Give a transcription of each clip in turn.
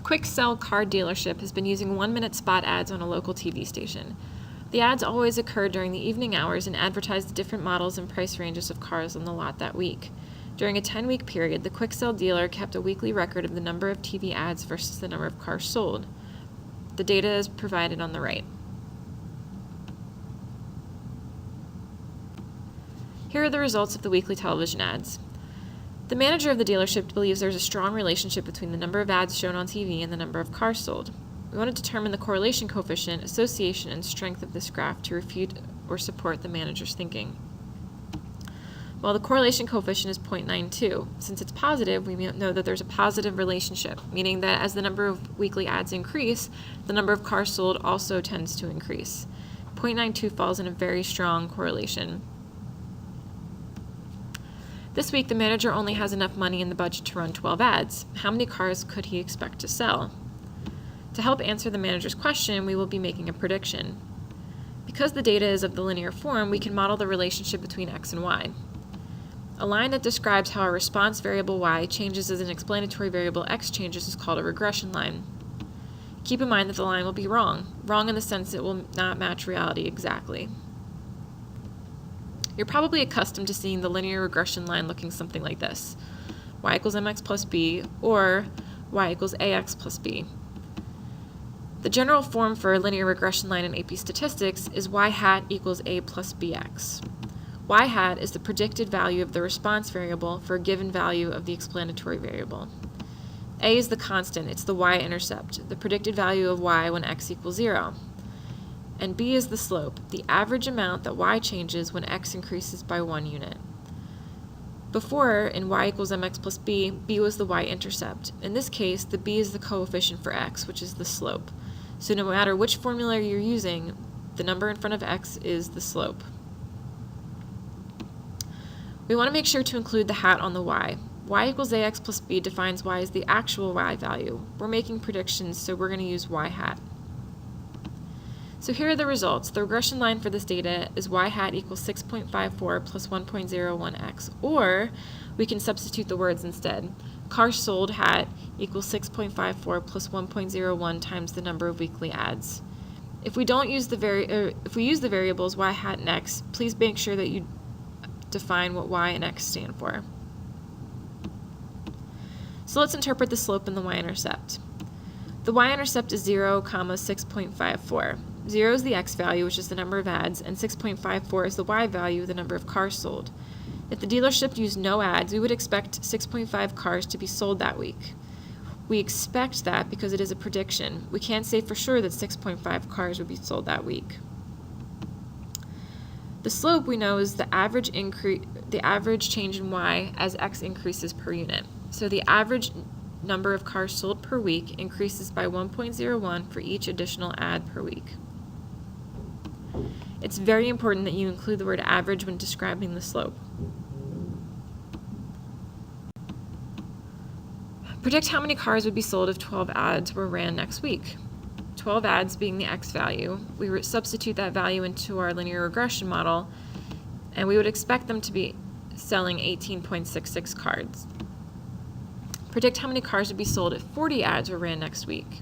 quick sell car dealership has been using 1-minute spot ads on a local TV station. The ads always occur during the evening hours and advertise the different models and price ranges of cars on the lot that week. During a 10-week period, the quick sell dealer kept a weekly record of the number of TV ads versus the number of cars sold. The data is provided on the right. Here are the results of the weekly television ads. The manager of the dealership believes there's a strong relationship between the number of ads shown on TV and the number of cars sold. We want to determine the correlation coefficient, association, and strength of this graph to refute or support the manager's thinking. Well, the correlation coefficient is 0.92. Since it's positive, we know that there's a positive relationship, meaning that as the number of weekly ads increase, the number of cars sold also tends to increase. 0.92 falls in a very strong correlation. This week, the manager only has enough money in the budget to run 12 ads. How many cars could he expect to sell? To help answer the manager's question, we will be making a prediction. Because the data is of the linear form, we can model the relationship between x and y. A line that describes how a response variable y changes as an explanatory variable x changes is called a regression line. Keep in mind that the line will be wrong in the sense it will not match reality exactly. You're probably accustomed to seeing the linear regression line looking something like this: y equals mx plus b, or y equals ax plus b. The general form for a linear regression line in AP statistics is y hat equals a plus bx. Y hat is the predicted value of the response variable for a given value of the explanatory variable. A is the constant, it's the y-intercept, the predicted value of y when x equals 0. And b is the slope, the average amount that y changes when x increases by 1 unit. Before, in y equals mx plus b, b was the y-intercept. In this case, the b is the coefficient for x, which is the slope. So no matter which formula you're using, the number in front of x is the slope. We want to make sure to include the hat on the y. Y equals ax plus b defines y as the actual y value. We're making predictions, so we're going to use y hat. So here are the results. The regression line for this data is y hat equals 6.54 plus 1.01x, or we can substitute the words instead. Cars sold hat equals 6.54 plus 1.01 times the number of weekly ads. If we use the variables y hat and x, please make sure that you define what y and x stand for. So let's interpret the slope and the y-intercept. The y-intercept is 0, 6.54. 0 is the x value, which is the number of ads, and 6.54 is the y value, the number of cars sold. If the dealership used no ads, we would expect 6.5 cars to be sold that week. We expect that because it is a prediction. We can't say for sure that 6.5 cars would be sold that week. The slope we know is the average change in y as x increases per unit. So the average number of cars sold per week increases by 1.01 for each additional ad per week. It's very important that you include the word average when describing the slope. Predict how many cars would be sold if 12 ads were ran next week. 12 ads being the x value, we would substitute that value into our linear regression model, and we would expect them to be selling 18.66 cars. Predict how many cars would be sold if 40 ads were ran next week.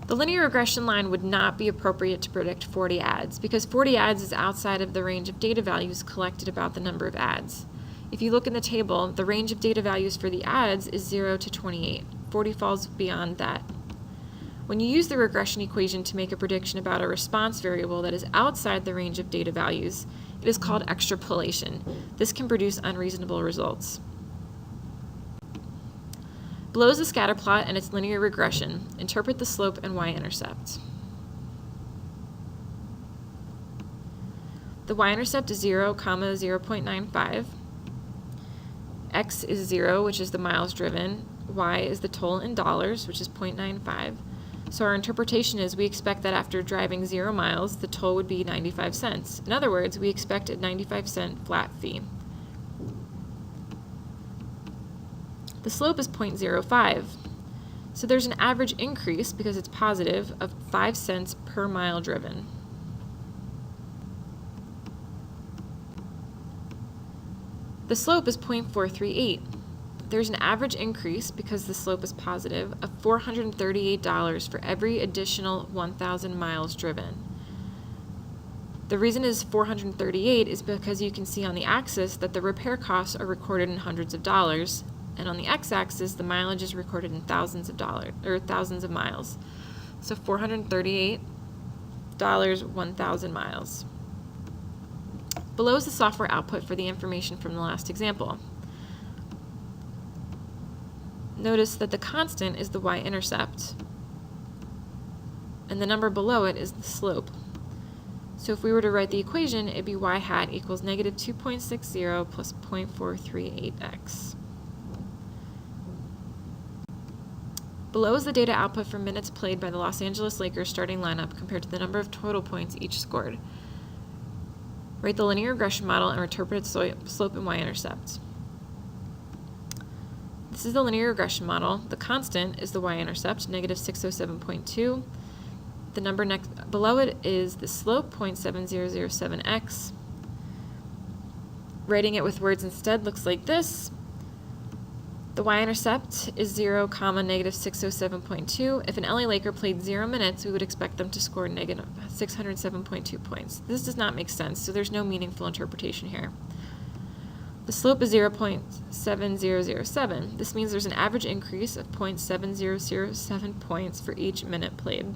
The linear regression line would not be appropriate to predict 40 ads because 40 ads is outside of the range of data values collected about the number of ads. If you look in the table, the range of data values for the ads is 0 to 28. 40 falls beyond that. When you use the regression equation to make a prediction about a response variable that is outside the range of data values, it is called extrapolation. This can produce unreasonable results. Below is the scatter plot and its linear regression. Interpret the slope and y-intercept. The y-intercept is 0, 0.95. X is 0, which is the miles driven. Y is the toll in dollars, which is 0.95. So our interpretation is we expect that after driving 0 miles, the toll would be 95 cents. In other words, we expect a 95-cent flat fee. The slope is 0.05. So there's an average increase, because it's positive, of 5 cents per mile driven. The slope is 0.438. there's an average increase, because the slope is positive, of $438 for every additional 1,000 miles driven. The reason is 438 is because you can see on the axis that the repair costs are recorded in hundreds of dollars, and on the x-axis the mileage is recorded in thousands of dollars, or thousands of miles. So $438, 1,000 miles. Below is the software output for the information from the last example. Notice that the constant is the y-intercept, and the number below it is the slope. So if we were to write the equation, it'd be y hat equals negative 2.60 plus 0.438x. Below is the data output for minutes played by the Los Angeles Lakers starting lineup compared to the number of total points each scored. Write the linear regression model and interpret its slope and y-intercept. This is the linear regression model. The constant is the y-intercept, negative 607.2. The number next below it is the slope, 0.7007x. Writing it with words instead looks like this. The y-intercept is 0, negative 607.2. If an LA Laker played 0 minutes, we would expect them to score negative 607.2 points. This does not make sense, so there's no meaningful interpretation here. The slope is 0.7007. This means there's an average increase of 0.7007 points for each minute played.